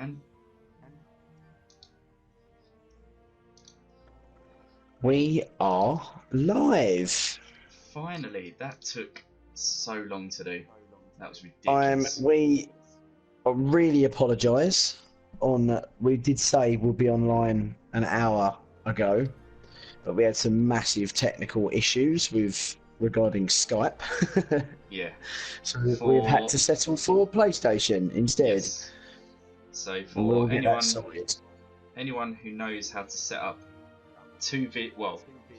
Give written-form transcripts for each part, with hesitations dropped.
And we are live. finally, that took so long to do. That was I'm. ridiculous. We really apologise. We did say we'll be online an hour ago, but we had some massive technical issues regarding Skype. Yeah. So we've had For to settle for PlayStation instead. yes. So And for we'll get that sorted. anyone who knows how to set up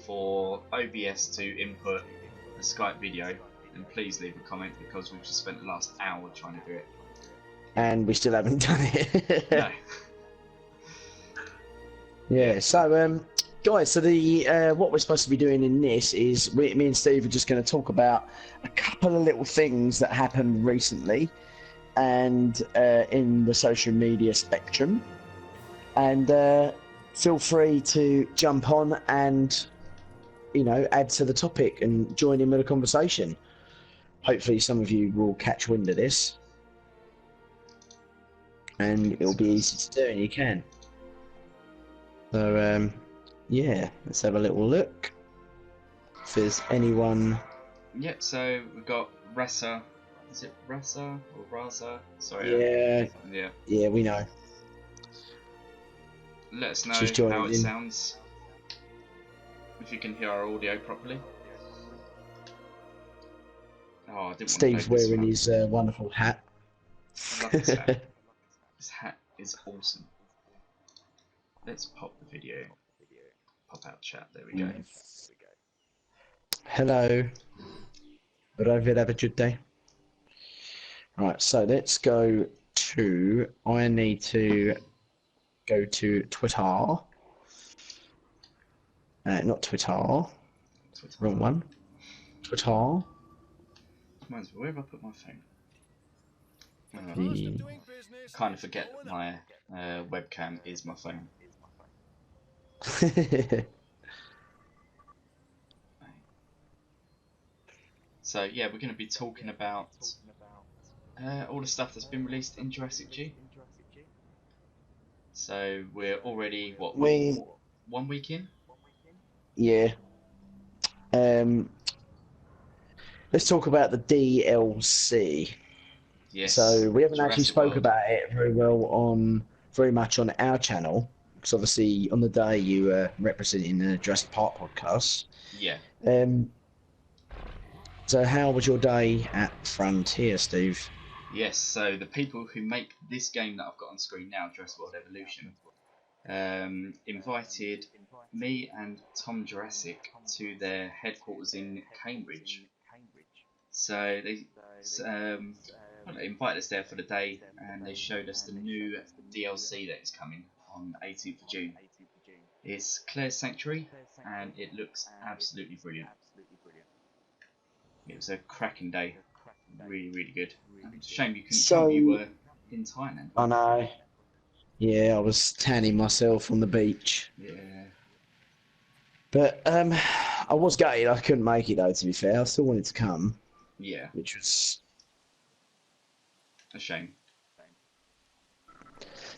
for OBS to input a Skype video, then please leave a comment because we've just spent the last hour trying to do it. And we still haven't done it. No. Yeah. So guys, so the what we're supposed to be doing in this is me and Steve are just going to talk about a couple of little things that happened recently and in the social media spectrum, and feel free to jump on and add to the topic and join in with the conversation. Hopefully some of you will catch wind of this and it'll be easy to do and you can. So yeah, let's have a little look if there's anyone. Yep, so we've got Ressa. Is it Ressa or Raza? Sorry. Yeah, we know. Let us know She's how joining it in. sounds. If you can hear our audio properly. Oh, I didn't Steve's want to wearing his wonderful hat. I love this hat. This hat is awesome. Let's pop the video. Pop out chat. There we go. Hello. Have a good day. Right, so let's go to. I need to go to Twitter. Not Twitter. Wrong one. Twitter. Reminds me, where have I put my phone? I kind of forget that my webcam is my phone. So yeah, we're going to be talking about all the stuff that's been released in Jurassic G. So we're already what 1 week in? Yeah. Let's talk about the DLC. Yes. So we haven't Jurassic actually spoke World. about it very much on our channel, because obviously on the day you were representing the Jurassic Park podcast. Yeah. So how was your day at Frontier, Steve? Yes, so the people who make this game that I've got on screen now, Jurassic World Evolution, invited me and Tom Jurassic to their headquarters in Cambridge. So they invited us there for the day, and they showed us the new DLC that is coming on 18th of June. It's Claire's Sanctuary, and it looks absolutely brilliant. It was a cracking day, really, really good. It's a shame you couldn't come. You were in Thailand. I know. Yeah, I was tanning myself on the beach. Yeah. But I was gutted I couldn't make it though, to be fair. I still wanted to come. Yeah. Which was a shame.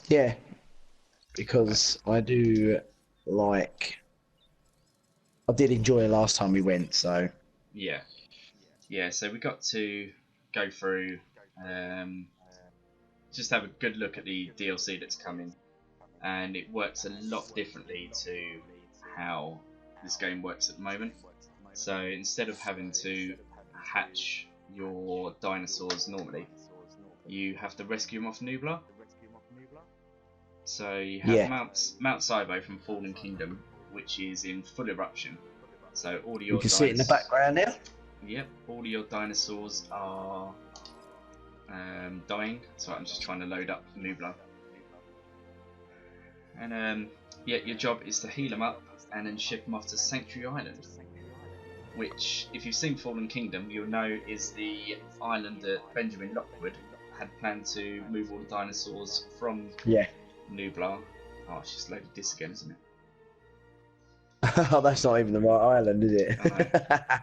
Yeah. Because I did enjoy it last time we went, so yeah. Yeah, so we got to go through just have a good look at the DLC that's coming, and it works a lot differently to how this game works at the moment. So instead of having to hatch your dinosaurs normally, you have to rescue them off Nublar. So you have Mount Cybo from Fallen Kingdom, which is in full eruption. So all of your you can see it in the background now. Yep, all of your dinosaurs are dying. So I'm just trying to load up Nublar. And yeah, your job is to heal them up and then ship them off to Sanctuary Island, which, if you've seen Fallen Kingdom, you'll know is the island that Benjamin Lockwood had planned to move all the dinosaurs from. Nublar. Oh, it's just loaded this again, isn't it? Oh, that's not even the right island, is it? I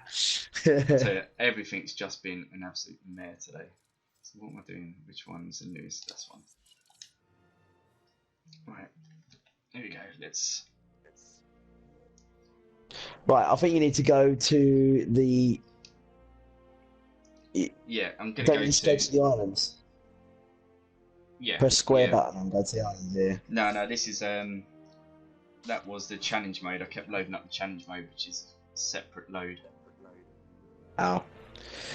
tell you, everything's just been an absolute mare today. So what am I doing? Which one's the newest? This one. Right, here we go. Let's. Right, I think you need to go to the. Yeah, I'm gonna Don't go you just to. go to the islands? Yeah. Press square Yeah. button and go to the island. Yeah. No, this is that was the challenge mode. I kept loading up the challenge mode, which is a separate load. Oh.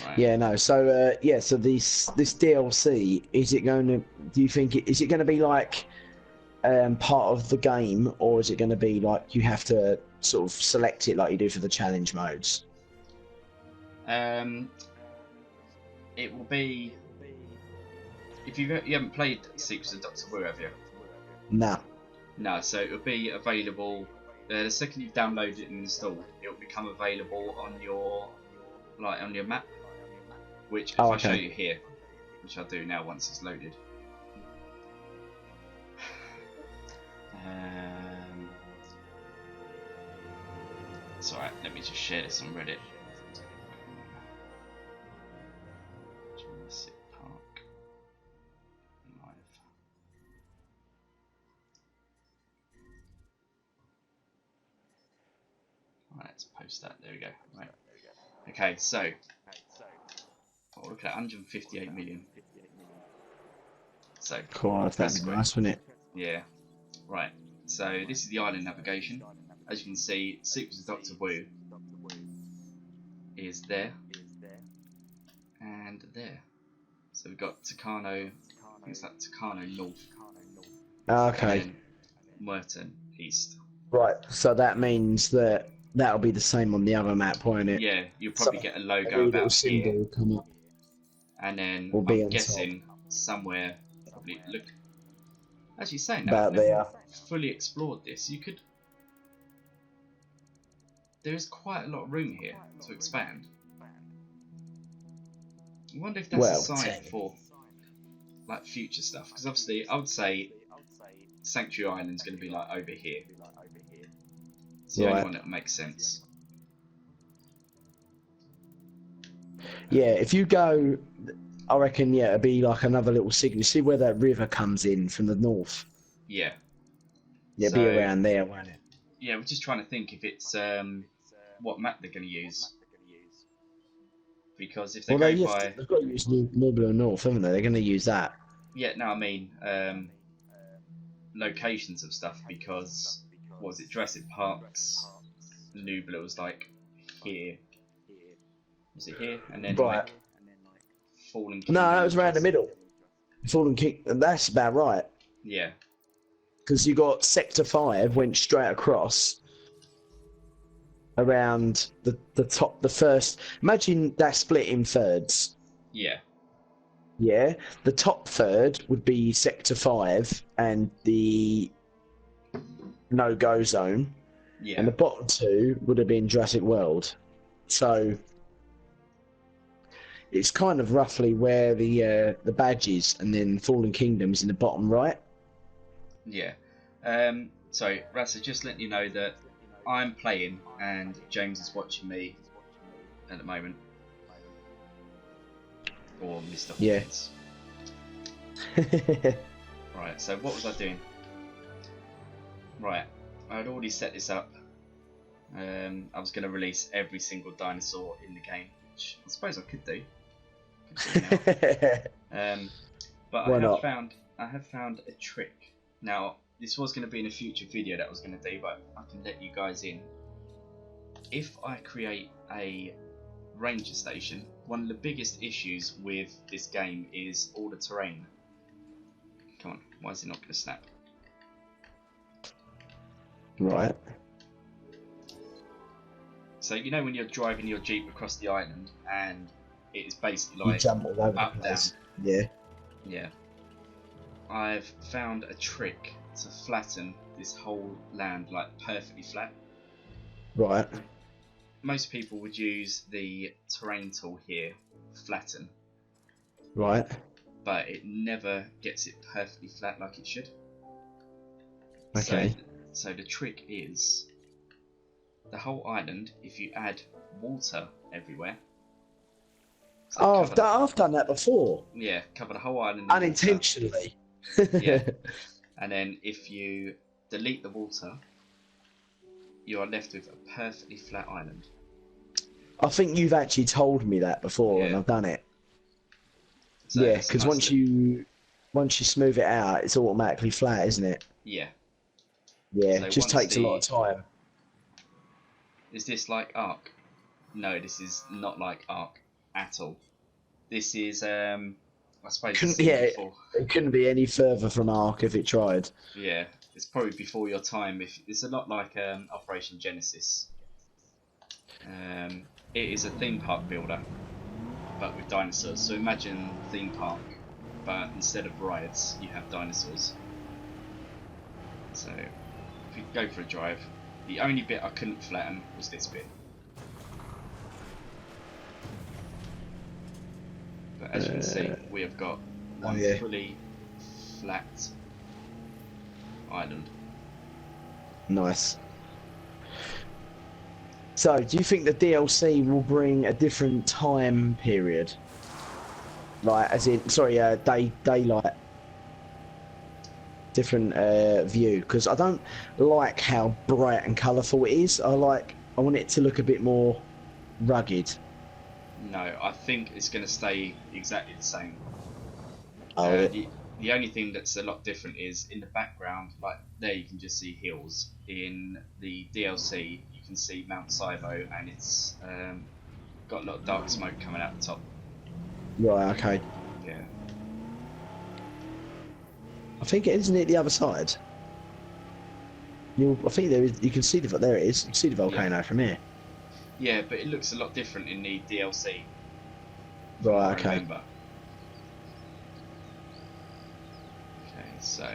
Right. Yeah, no. So yeah, so this DLC, is it going to? Do you think is it going to be like part of the game, or is it going to be like you have to sort of select it like you do for the challenge modes? It will be if you haven't played Secrets of Doctor Wu, have you? Nah. No, so it will be available the second you've downloaded it and installed. It will become available on your map, which if I show you here, which I'll do now once it's loaded. It's alright, let me just share this on Reddit. Jurassic Park live. Right, let's post that. There we go. Right. Okay, so oh, look at that, 158 million. So Cool, that'd be nice, wouldn't it? Yeah. Right. So this is the island navigation. As you can see, Secrets of Doctor Wu is there and there. So we've got Tucano. I think it's like Tucano North. Okay. And then Merton East. Right. So that means that that'll be the same on the other map, won't it? Yeah, you'll probably get a logo little about symbol here, will come up. and then Will be I'm on guessing somewhere. Probably look. Actually, saying About that, I've there. never fully explored this. You could. There is quite a lot of room here to expand. I wonder if that's a sign for like future stuff, because obviously I would say Sanctuary Island's going to be like over here. It's the only one that makes sense. Yeah, if you go, I reckon, yeah, it'd be like another little signal. See where that river comes in from the north? Yeah. Yeah, so, be around there, won't it? Yeah, we're just trying to think if it's what map they're going to use. Because if they go by... They've got to use Nublar North, haven't they? They're going to use that. Yeah, no, I mean locations of stuff, because, what was it, Jurassic Park's Nublar was like here. Was it here? And then like Fallen Kingdom. No, that was around the middle. Fallen Kingdom, that's about right. Yeah. Because you got Sector 5 went straight across around the top, the first. Imagine that split in thirds. Yeah. Yeah. The top third would be Sector 5 and the no-go zone. Yeah. And the bottom two would have been Jurassic World. So it's kind of roughly where the badge is, and then Fallen Kingdom's in the bottom right. Yeah. So, Rasa, just letting you know that I'm playing and James is watching me at the moment. Or Mr. Hawkins. Yeah. Right, so what was I doing? Right, I had already set this up. I was going to release every single dinosaur in the game, which I suppose I could do. But I have found a trick. Now, this was going to be in a future video that I was going to do, but I can let you guys in. If I create a ranger station, one of the biggest issues with this game is all the terrain. Come on, why is it not going to snap? Right. So you know when you're driving your Jeep across the island and it is basically like you jump all over up, the place. down. Yeah. Yeah. I've found a trick to flatten this whole land like perfectly flat. Right. Most people would use the terrain tool here, flatten. Right. But it never gets it perfectly flat like it should. Okay. So the trick is the whole island, if you add water everywhere. So I've done that before. Yeah, cover the whole island. Unintentionally. Yeah. And then if you delete the water, you are left with a perfectly flat island. I think you've actually told me that before, and Yeah. I've done it. So Yeah, it's a because nice once you smooth it out, it's automatically flat, isn't it? Yeah. Yeah, So it just once takes a lot of time. Is this like Ark? No, this is not like Ark at all. This is I suppose it's before. It couldn't be any further from Ark if it tried. Yeah, it's probably before your time. If it's a lot like Operation Genesis. It is a theme park builder, but with dinosaurs. So imagine theme park, but instead of rides, you have dinosaurs. So if you go for a drive, the only bit I couldn't flatten was this bit. But as you can see, we have got one fully flat island. Nice. So, do you think the DLC will bring a different time period? Like, as in, sorry, daylight. Different view, because I don't like how bright and colourful it is. I want it to look a bit more rugged. No, I think it's going to stay exactly the same. Oh, the only thing that's a lot different is in the background, like there you can just see hills. In the DLC, you can see Mount Sibo, and it's got a lot of dark smoke coming out the top. right, okay. Yeah. I think isn't it the other side? I think there is. You can see there it is. You can see the volcano from here. Yeah, but it looks a lot different in the DLC. Right, okay. Remember. Okay, so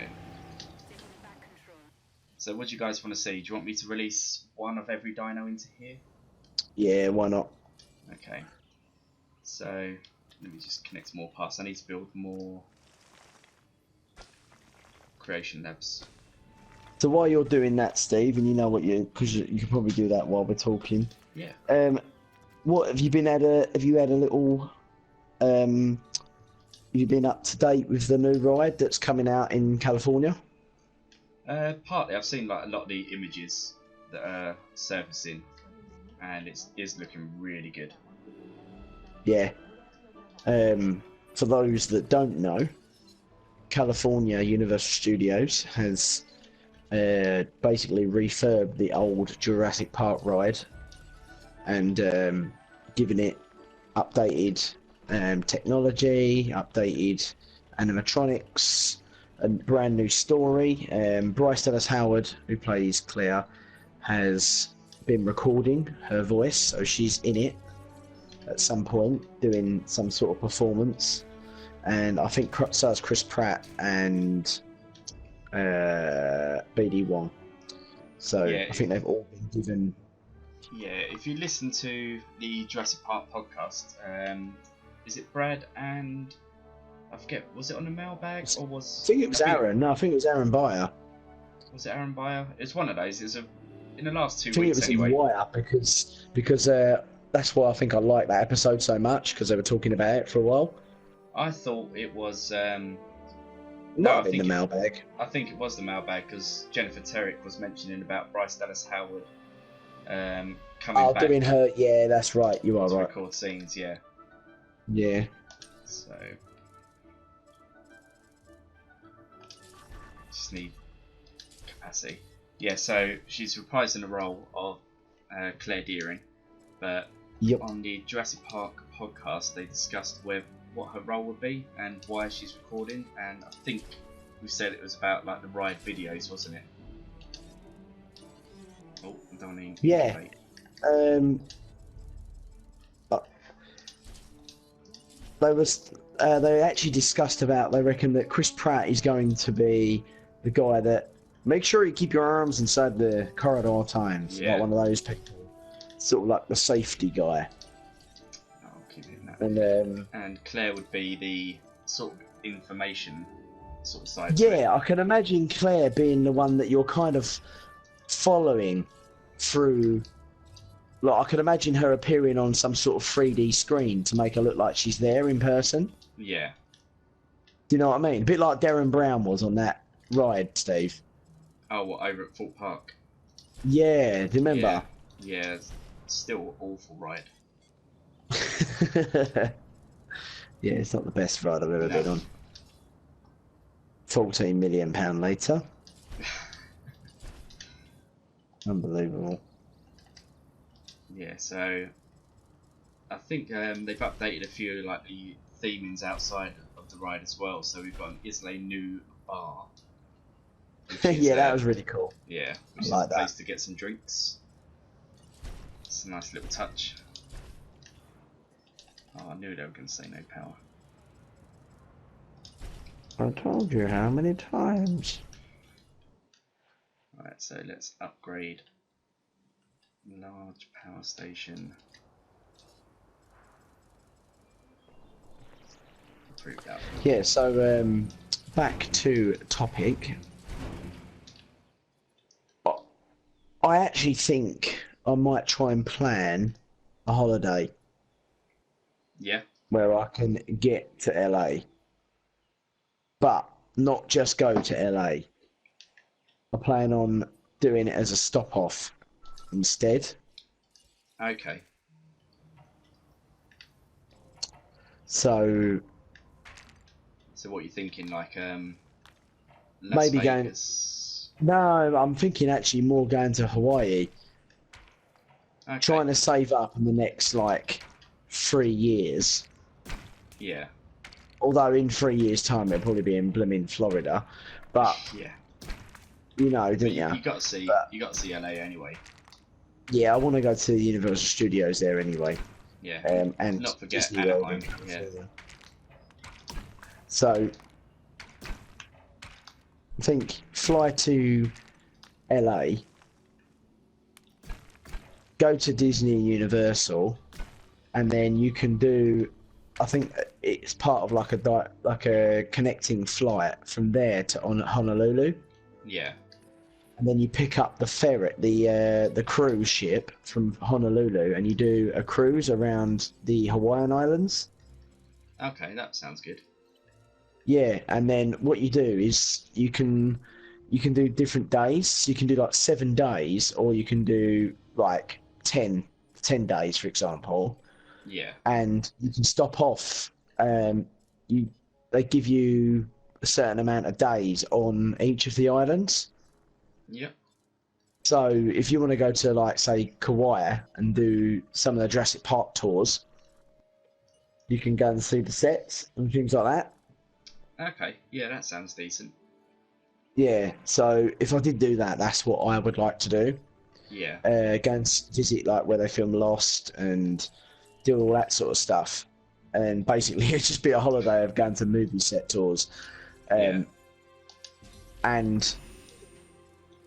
what do you guys want to see? Do you want me to release one of every dino into here? Yeah, why not? Okay. So let me just connect more paths. I need to build more creation labs. So while you're doing that, Steve, and you know what because you can probably do that while we're talking. Yeah. What have you been have you had a little have you been up to date with the new ride that's coming out in California? Partly, I've seen like a lot of the images that are surfacing, and it is looking really good. Yeah. For those that don't know, California Universal Studios has basically refurbed the old Jurassic Park ride and given it updated technology, updated animatronics, a brand new story. Bryce Dallas Howard, who plays Claire, has been recording her voice, so she's in it at some point doing some sort of performance. And I think so is Chris Pratt and BD Wong. So yeah, I think they've all been given. Yeah, if you listen to the Jurassic Park podcast, is it Brad and I forget, was it on the mailbag or was? I think it was Aaron. No, I think it was Aaron Beyer. Was it Aaron Beyer? It's one of those. It's in the last 2 weeks. I think it was anyway. in Wire because that's why I think I like that episode so much, because they were talking about it for a while. I thought it was. Not in the mailbag. I think it was the mailbag because Jennifer Terrick was mentioning about Bryce Dallas Howard coming back. Doing her. Yeah, that's right. You are to right. Record scenes, yeah. Yeah. So just need capacity. Yeah, so she's reprising the role of Claire Dearing, but on the Jurassic Park podcast they discussed what her role would be and why she's recording, and I think we said it was about like the ride videos, wasn't it? Oh, I don't need. Yeah. They actually discussed about, they reckon that Chris Pratt is going to be the guy that make sure you keep your arms inside the corridor times. Yeah. Like one of those people, sort of like the safety guy. I'll keep it in that. And Claire would be the sort of information sort of side. Yeah, I can imagine Claire being the one that you're kind of following through. Like, I can imagine her appearing on some sort of 3D screen to make her look like she's there in person. Yeah. Do you know what I mean? A bit like Darren Brown was on that ride, Steve? Oh, what, over at Fort Park? Yeah, do you remember? Yeah, it's still an awful ride. Yeah, it's not the best ride I've ever No. been on. £14 million later. Unbelievable. Yeah, so I think they've updated a few like the themings outside of the ride as well. So we've got an Islay New bar, which is Yeah, that was really cool. yeah, I which is like a that. place to get some drinks. It's a nice little touch. Oh, I knew they were going to say no power. I told you how many times. Right, so let's upgrade large power station. Improve that. Yeah, so back to topic. I actually think I might try and plan a holiday Yeah. where I can get to LA, but not just go to LA. I plan on doing it as a stop off instead. Okay. So So what are you thinking? Like Las maybe going. Vegas? No, I'm thinking actually more going to Hawaii. Okay. Trying to save up in the next like 3 years. Yeah. Although in 3 years' time it'll probably be in blooming Florida, but Yeah. you know, But didn't you, you? you got to see But, you got to see LA anyway. yeah, I want to go to the Universal Studios there anyway. Yeah. And Not forget Disney World Anaheim. in Yeah. California. So I think fly to LA, go to Disney and Universal, and then you can do. I think it's part of like a connecting flight from there to on Honolulu, Yeah. and then you pick up the ferret, the cruise ship from Honolulu, and you do a cruise around the Hawaiian Islands. Okay, that sounds good. Yeah, and then what you do is you can do different days. You can do like 7 days, or you can do like 10 days, for example. Yeah. And you can stop off. You They give you a certain amount of days on each of the islands. Yep. So if you want to go to like say Kauai and do some of the Jurassic Park tours, you can go and see the sets and things like that. Okay. Yeah, that sounds decent. Yeah. So if I did do that, that's what I would like to do. Yeah. Go and visit like where they film Lost and do all that sort of stuff. And basically, it'd just be a holiday of going to movie set tours. Yeah. And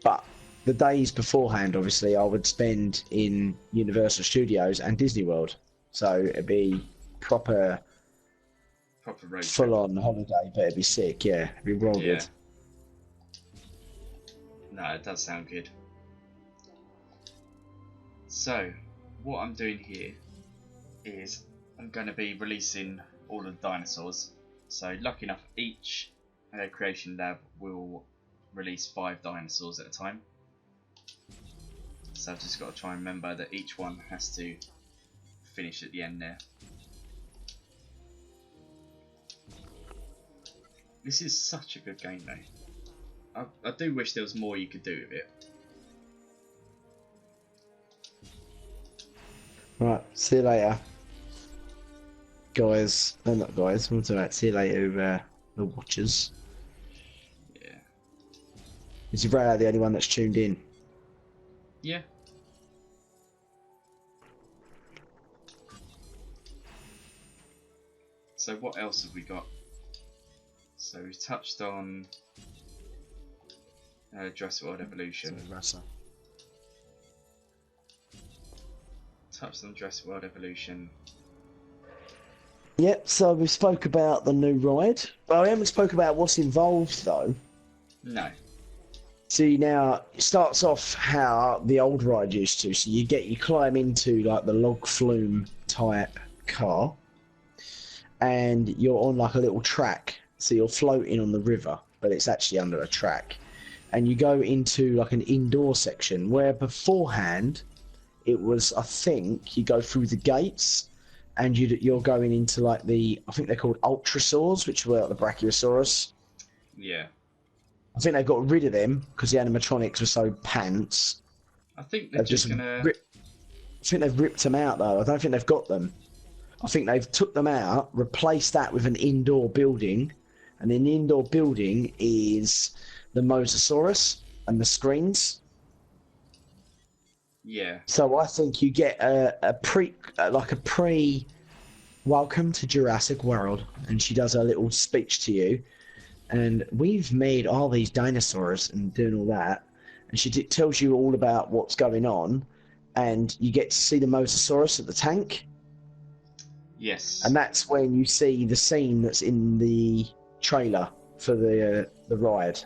but the days beforehand, obviously, I would spend in Universal Studios and Disney World. So it'd be proper Proper road trip. full-on holiday, but it'd be sick. Yeah, it'd be real Yeah. good. No, it does sound good. So, what I'm doing here is I'm going to be releasing all of the dinosaurs. So, lucky enough, each creation lab will release 5 dinosaurs at a time. So I've just got to try and remember that each one has to finish at the end there. This is such a good game though. I do wish there was more you could do with it. Right, see you later, guys. No, not guys. What's that? See you later, the watchers. Yeah. Is Ray the only one that's tuned in? Yeah. So what else have we got? So we've touched on Jurassic World Evolution. Touched on Jurassic World Evolution. Yep, so we spoke about the new ride. Well, we haven't spoke about what's involved though. No. See, now it starts off how the old ride used to. So you climb into like the log flume type car, and you're on like a little track. So you're floating on the river, but it's actually under a track. And you go into like an indoor section where beforehand it was, I think, you go through the gates and you're going into like I think they're called ultrasaurs, which were like the Brachiosaurus. Yeah. I think they got rid of them because the animatronics were so pants. I think they're just gonna. I think they've ripped them out though. I don't think they've got them. I think they've took them out, replaced that with an indoor building, and in the indoor building is the Mosasaurus and the screens. Yeah. So I think you get a pre welcome to Jurassic World, and she does a little speech to you, and we've made all these dinosaurs and doing all that, and she tells you all about what's going on, and you get to see the Mosasaurus at the tank. Yes. And that's when you see the scene that's in the trailer for the ride.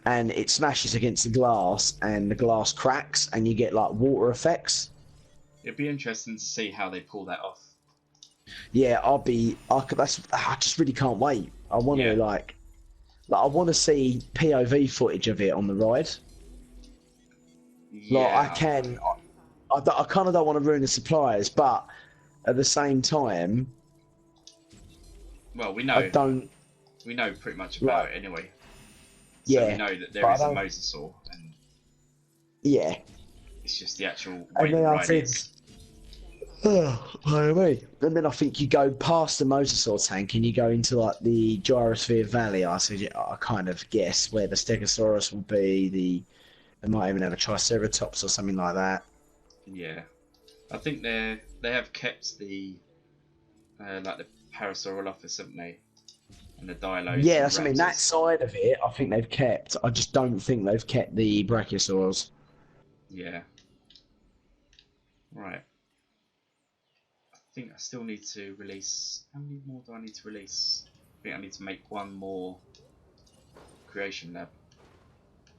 And it smashes against the glass, and the glass cracks, and you get like water effects. It'd be interesting to see how they pull that off. Yeah, I just really can't wait. I want to I want to see POV footage of it on the ride. Yeah. Like I kind of don't want to ruin the surprise, but at the same time, well, we know pretty much about it anyway. So we know that there is a mosasaur, and yeah, it's just the actual way and the then ride is. And then I think you go past the mosasaur tank and you go into like the gyrosphere valley. I kind of guess where the stegosaurus will be. They might even have a triceratops or something like that. Yeah, I think they have kept the like the Parasaurolophus, haven't they? And the Dilos. Yeah, that's what I mean. That side of it, I think they've kept. I just don't think they've kept the Brachiosaurs. Yeah. Right. I think I still need to release. How many more do I need to release? I think I need to make one more creation lab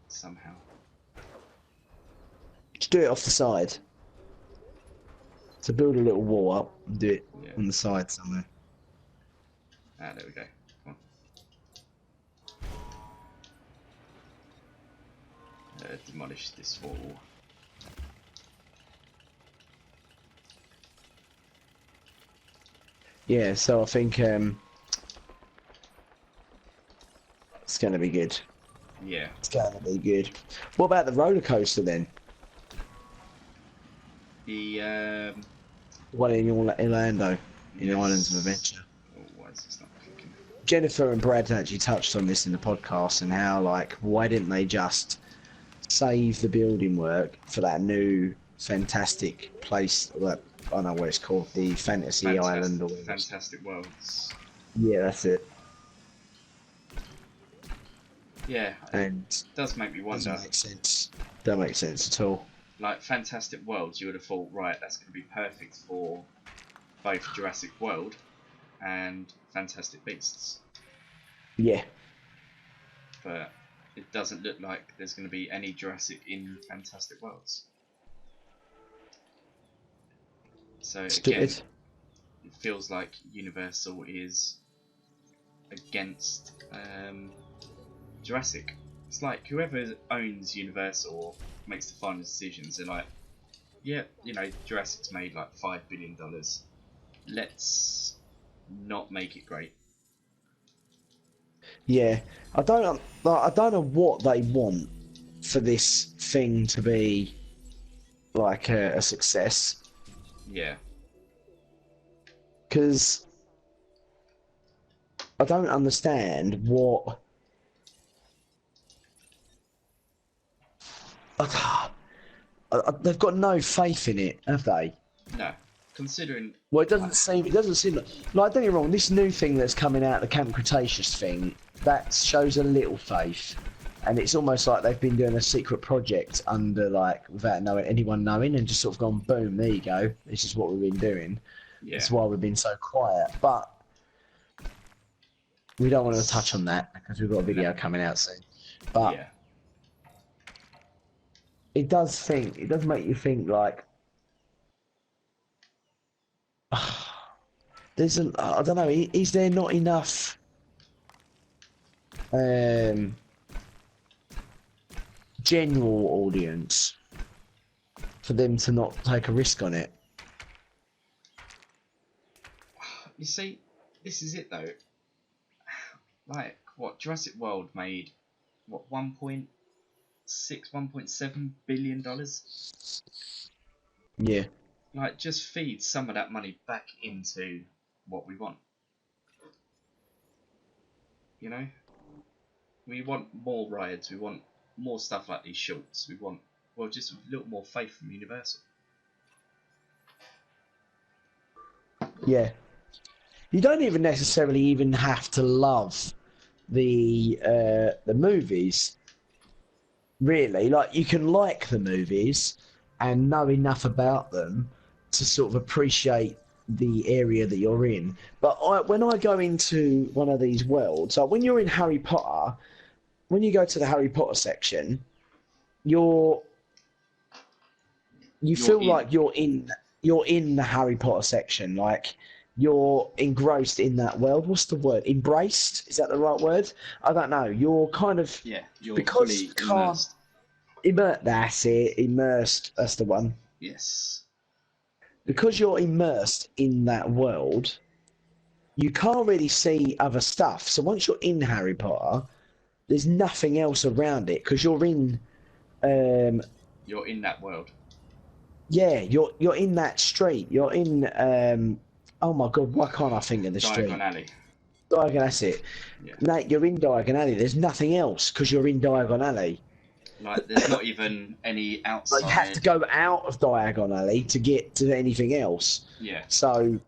somehow. Just do it off the side. So build a little wall up and do it on the side somewhere. Ah, there we go. Come on. Demolish this wall. Yeah, so I think it's going to be good. Yeah. It's going to be good. What about the roller coaster then? The one in Orlando, in the Islands of Adventure. Oh, why is this not clicking? Jennifer and Brad actually touched on this in the podcast and how, like, why didn't they just save the building work for that new fantastic place? That, I don't know what it's called, the Fantasy Island or Fantastic Worlds. Yeah, that's it. Yeah, and it does make me wonder. Doesn't make sense. Don't make sense at all. Like Fantastic Worlds, you would have thought, right, that's going to be perfect for both Jurassic World and Fantastic Beasts. Yeah. But it doesn't look like there's going to be any Jurassic in Fantastic Worlds. So again, it feels like Universal is against Jurassic. It's like whoever owns Universal or makes the final decisions, they're like, yeah, you know, Jurassic's made like $5 billion. Let's not make it great. Yeah, I don't know what they want for this thing to be like a success. Yeah. Because I don't understand what. They've got no faith in it, have they? No, considering. Well, it doesn't seem like. Don't get me wrong. This new thing that's coming out, the Camp Cretaceous thing, that shows a little faith, and it's almost like they've been doing a secret project under, like, without anyone knowing, and just sort of gone, boom, there you go. This is what we've been doing. Yeah. That's why we've been so quiet. But we don't want to touch on that because we've got a video coming out soon. But. Yeah. It does make you think, like, I don't know, is there not enough general audience for them to not take a risk on it. You see, this is it though. Like, what, Jurassic World made, what, 1.6, $1.7 billion? Yeah. Like, just feed some of that money back into what we want. You know? We want more rides, we want more stuff like these shorts, we want, well, just a little more faith from Universal. Yeah. You don't even necessarily even have to love the movies, really. Like, you can like the movies and know enough about them to sort of appreciate the area that you're in. But when I go into one of these worlds, like when you're in Harry Potter, when you go to the Harry Potter section, you feel like you're in the Harry Potter section, like you're engrossed in that world. What's the word? Embraced? Is that the right word? I don't know. You're kind of, yeah, you're because fully immersed. That's it. Immersed. That's the one. Yes. Because you're immersed in that world, you can't really see other stuff. So once you're in Harry Potter, there's nothing else around it because you're in. You're in that world. Yeah, you're in that street. You're in. Oh my God, why can't I think of the street? Diagon Alley. Diagon, that's it. Yeah. Nate, you're in Diagon Alley. There's nothing else because you're in Diagon Alley. Like, there's not even any outside. Like, you have to go out of Diagon Alley to get to anything else. Yeah. So,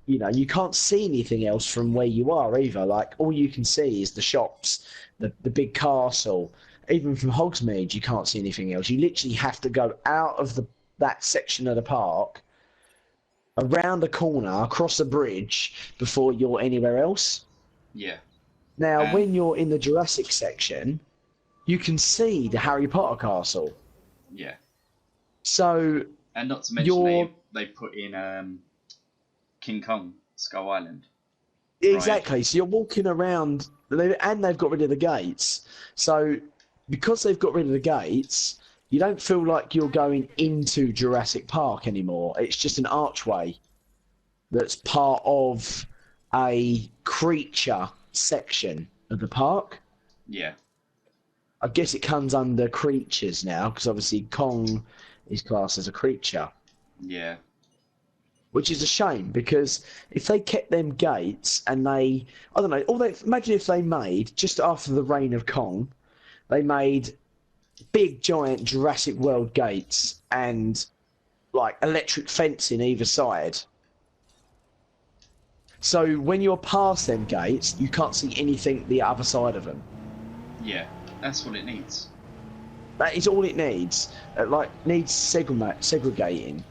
you know, you can't see anything else from where you are either. Like, all you can see is the shops, the big castle. Even from Hogsmeade, you can't see anything else. You literally have to go out of that section of the park, around the corner, across a bridge, before you're anywhere else. Yeah. Now, when you're in the Jurassic section, you can see the Harry Potter castle. Yeah. So, and not to mention they put in King Kong Skull Island. Exactly. Right? So you're walking around, and they've got rid of the gates. So because they've got rid of the gates, you don't feel like you're going into Jurassic Park anymore. It's just an archway that's part of a creature section of the park. Yeah. I guess it comes under creatures now, because obviously Kong is classed as a creature. Yeah. Which is a shame, because if they kept them gates and I don't know, imagine if they made, just after the reign of Kong, they made big giant Jurassic World gates and like electric fencing either side. So when you're past them gates, you can't see anything the other side of them. Yeah, that's what it needs. That is all it needs. Needs segregating,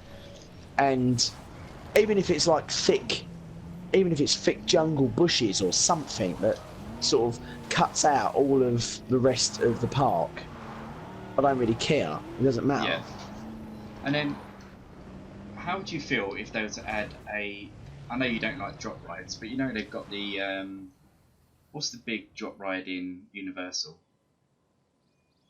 and even if it's like thick jungle bushes or something that sort of cuts out all of the rest of the park, I don't really care. It doesn't matter. Yeah. And then, how would you feel if they were to add a? I know you don't like drop rides, but you know they've got the what's the big drop ride in Universal?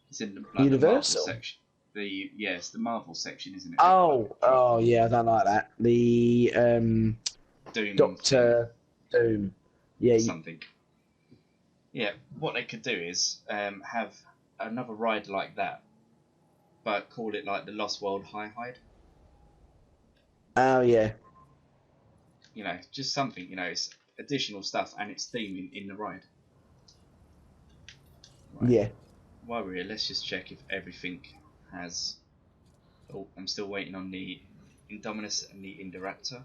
It's in the Universal Marvel section. It's the Marvel section, isn't it? Oh yeah, I don't like that. The Doom. Doctor Doom. Yeah. Something. Yeah, what they could do is have another ride like that, but call it like the Lost World High Hide. Oh yeah. You know, just something. You know, it's additional stuff and it's theming in the ride. Right. Yeah. While we're here, let's just check if everything has. Oh, I'm still waiting on the Indominus and the Indoraptor.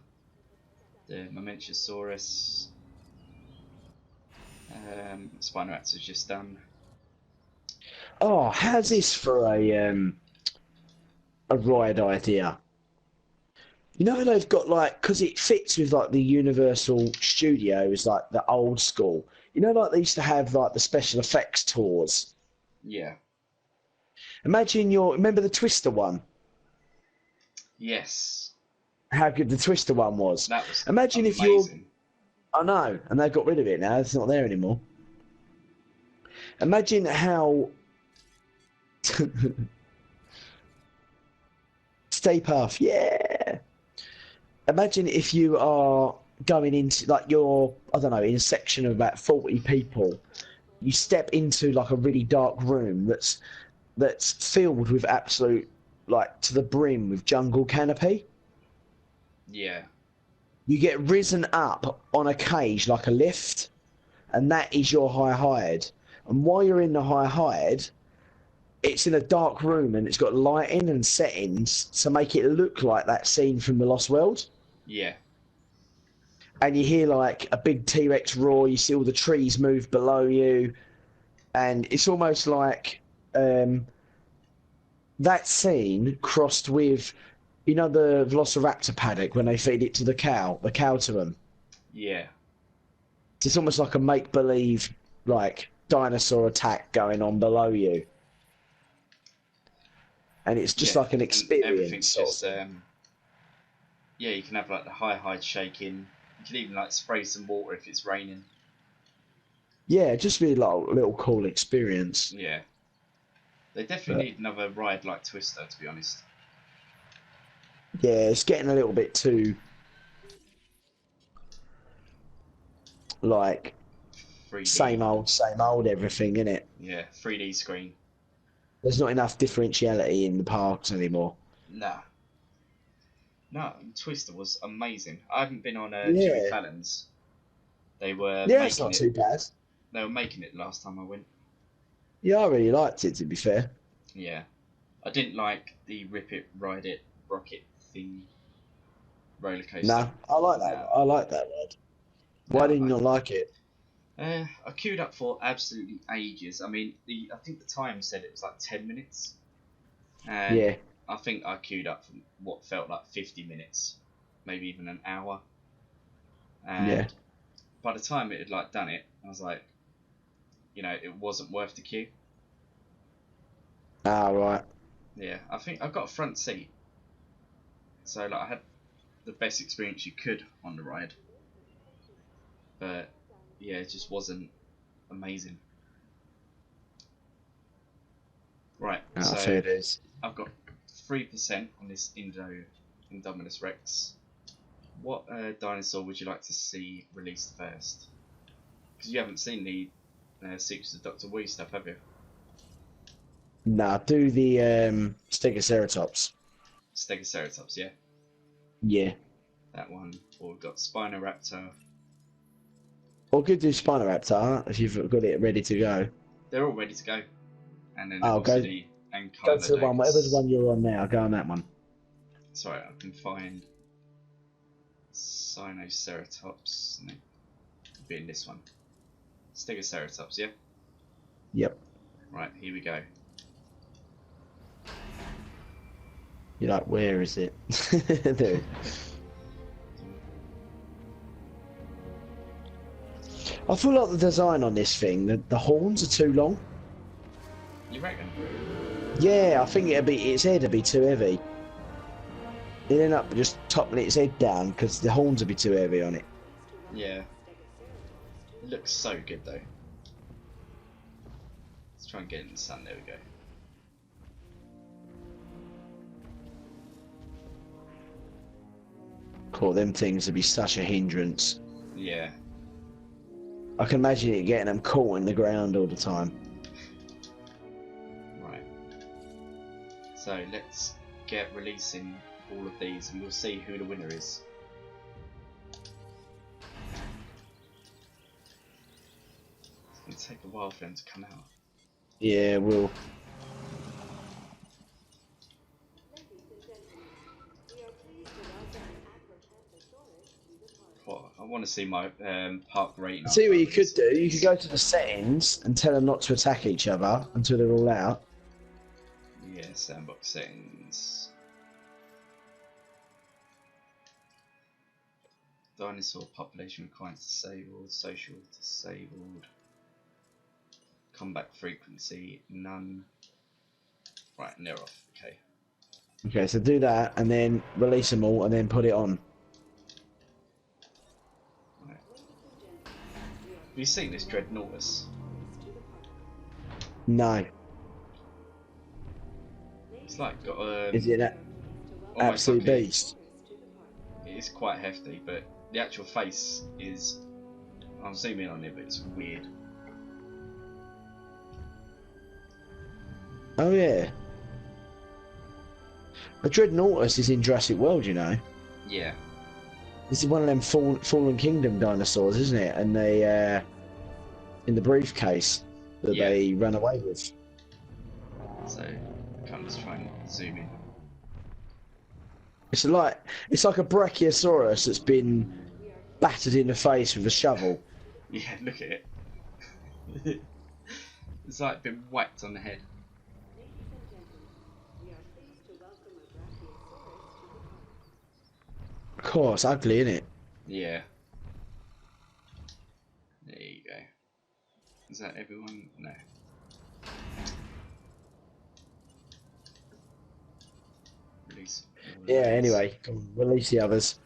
The Mamentosaurus. Spinoraptor's just done. Oh, how's this for a ride idea? You know, they've got like, because it fits with like the Universal Studios, like the old school. You know, like they used to have like the special effects tours. Yeah. Imagine remember the Twister one? Yes. How good the Twister one was. That was amazing. I know, and they've got rid of it now. It's not there anymore. It's not there anymore. I know, and they've got rid of it now. It's not there anymore. Imagine how. Stay Puft, yeah. Imagine if you are going into like you're, I don't know, in a section of about 40 people. You step into like a really dark room that's filled with absolute, like to the brim with jungle canopy. Yeah. You get risen up on a cage like a lift, and that is your high hide. And while you're in the high hide, it's in a dark room and it's got lighting and settings to make it look like that scene from The Lost World. Yeah. And you hear like a big T-Rex roar, you see all the trees move below you, and it's almost like that scene crossed with, you know, the Velociraptor paddock when they feed it to the cow to them. Yeah. It's almost like a make-believe, like, dinosaur attack going on below you. And it's just like an experience. And everything's just, yeah, you can have like the high hide shaking. You can even like spray some water if it's raining. Yeah, just really like a little cool experience. Yeah. They definitely need another ride like Twister, to be honest. Yeah, it's getting a little bit too, like, 3D. same old everything, innit? Yeah, 3D screen. There's not enough differentiality in the parks anymore. Nah. No, Twister was amazing. I haven't been on Yeah. Jimmy Fallon's. They were Yeah, it's not too bad. They were making it last time I went. Yeah, I really liked it, to be fair. Yeah. I didn't like the Rip It, Ride It, Rocket thing roller coaster. Nah, I like that. No. I like that one. Why didn't you not like it? I queued up for absolutely ages. I mean, I think the time said it was like 10 minutes. And Yeah. I think I queued up for what felt like 50 minutes, maybe even an hour. And Yeah. by the time it had like done it, I was like, you know, it wasn't worth the queue. Ah, right. Yeah, I think I got a front seat, so like I had the best experience you could on the ride. But yeah, it just wasn't amazing. Right, so fair it is. I've got 3% on this Indominus Rex. What dinosaur would you like to see released first? Because you haven't seen the Secrets of Dr. Wu stuff, have you? Nah, do the Stegoceratops. Stegoceratops, yeah? Yeah. That one. Or we've got Spinoraptor. Or could do Spinoraptor if you've got it ready to go. They're all ready to go. And then go to the the one, whatever the one you're on now, go on that one. Sorry, I can find Sinoceratops, and it'll be in this one. Stegoceratops, yeah? Yep. Right, here we go. You're like, where is it? There. I feel like the design on this thing, the horns are too long. You reckon? Yeah, I think its head would be too heavy. It'd end up just toppling its head down because the horns would be too heavy on it. Yeah. It looks so good though. Let's try and get it in the sun, there we go. Cool, them things would be such a hindrance. Yeah. I can imagine it getting them caught in the ground all the time. Right. So let's get releasing all of these and we'll see who the winner is. It's going to take a while for them to come out. Yeah, we'll. Well, I want to see my park rating. See what you could do. You could go to the settings and tell them not to attack each other until they're all out. Yeah, sandbox settings. Dinosaur population requirements disabled, social disabled, combat frequency none. Right, and they're off. Okay. Okay, so do that and then release them all and then put it on. Right. Have you seen this Dreadnoughtus? No. It's like got Is it an almost absolute like beast? it is quite hefty, but the actual face is. I'll zoom in on it, but it's weird. Oh yeah. A Dreadnoughtus is in Jurassic World, you know. Yeah. This is one of them Fallen Kingdom dinosaurs, isn't it? And they in the briefcase that Yeah. they run away with. So I can't just try and zoom in. It's like a Brachiosaurus that's been battered in the face with a shovel. Yeah, look at it. It's like been whacked on the head. Of course, ugly, isn't it? Yeah. There you go. Is that everyone? No. Release. Yeah. Anyway, come on, release the others.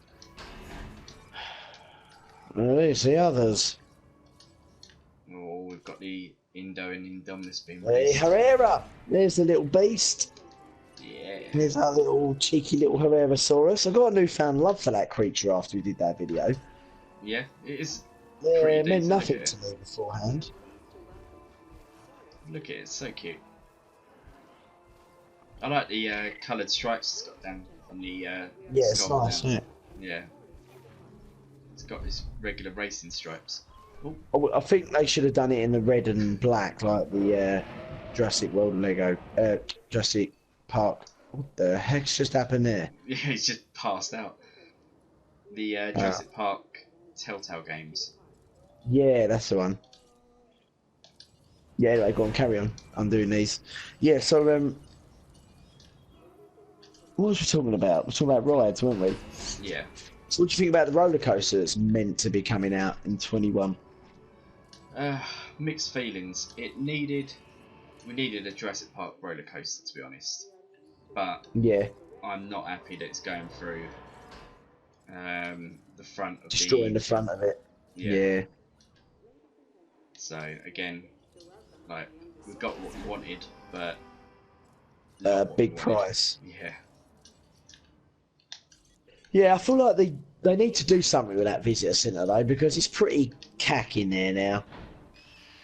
Release the others. Oh, we've got the Indo and Indominus being Hey, released. Herrera! There's the little beast. Yeah. There's our little cheeky little Herrerasaurus. I got a newfound love for that creature after we did that video. Yeah, it is. Yeah, Pretty it meant decent, nothing look at to me beforehand. Look at it, it's so cute. I like the coloured stripes it's got down on the Yeah, it's skull nice, down. isn't it? Yeah. It's got these regular racing stripes. Oh, I think they should have done it in the red and black, like the Jurassic World Lego, Jurassic Park. What the heck's just happened there? yeah, he's just passed out. The Jurassic Park Telltale games. Yeah, that's the one. Yeah, anyway, go on, carry on. I'm doing these. Yeah, so what was we talking about? We were talking about rides, weren't we? Yeah. So what do you think about the roller coaster that's meant to be coming out in 21? Mixed feelings. We needed a Jurassic Park roller coaster, to be honest. But Yeah, I'm not happy that it's going through the front of destroying the front of it. Yeah. So again, like we got what we wanted, but Big price. Yeah. Yeah, I feel like they need to do something with that visitor centre though, because it's pretty cack in there now.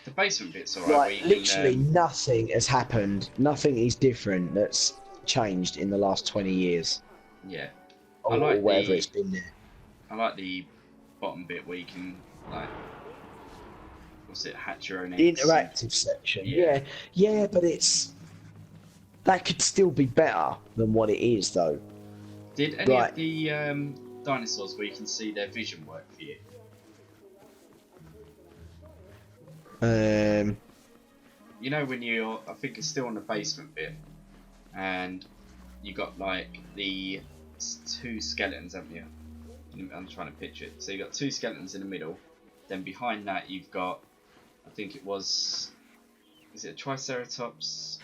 The basement bit's alright. Like literally nothing has happened. Nothing is different that's changed in the last 20 years. Yeah. Or whatever it's been there. I like the bottom bit where you can like hatch your own The eggs. interactive section. Yeah. Yeah, but that could still be better than what it is though. Did any of the dinosaurs where you can see their vision work for you? You know when I think it's still on the basement bit, and you got like the two skeletons, haven't you? I'm trying to picture it. So you got two skeletons in the middle. Then behind that you've got, I think it was, is it a Triceratops,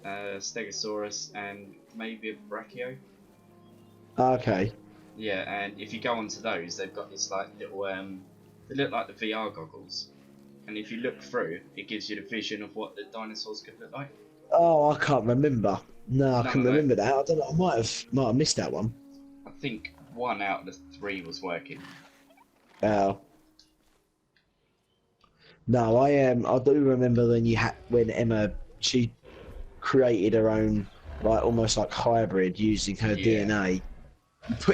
Stegosaurus, and maybe a Brachio? Okay. Yeah, and if you go onto those, they've got this like little, they look like the VR goggles. And if you look through, it gives you the vision of what the dinosaurs could look like. Oh, I can't remember. No, I can't remember that. I don't know. I might have missed that one. I think 1 out of the 3 was working. Oh. No, I do remember when Emma she created her own almost like hybrid using her DNA.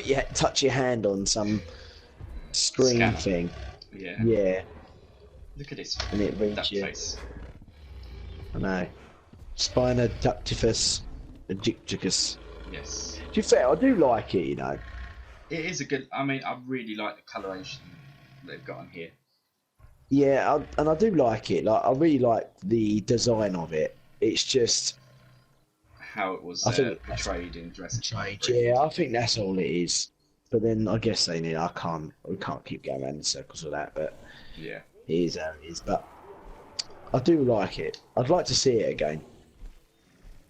You touch your hand on some screen Scanner. thing. Yeah. Yeah. Look at this. And it reads duck you. face. I know. Spinoductifus Aegypticus. Yes. To be fair, I do like it, you know. It is a good. I mean, I really like the coloration they've got on here. Yeah, and I do like it. Like, I really like the design of it. It's just how it was portrayed in Jurassic Park. Yeah, I think that's all it is. But then I guess we can't keep going around in circles with that. But yeah, it is how it is. But I do like it. I'd like to see it again.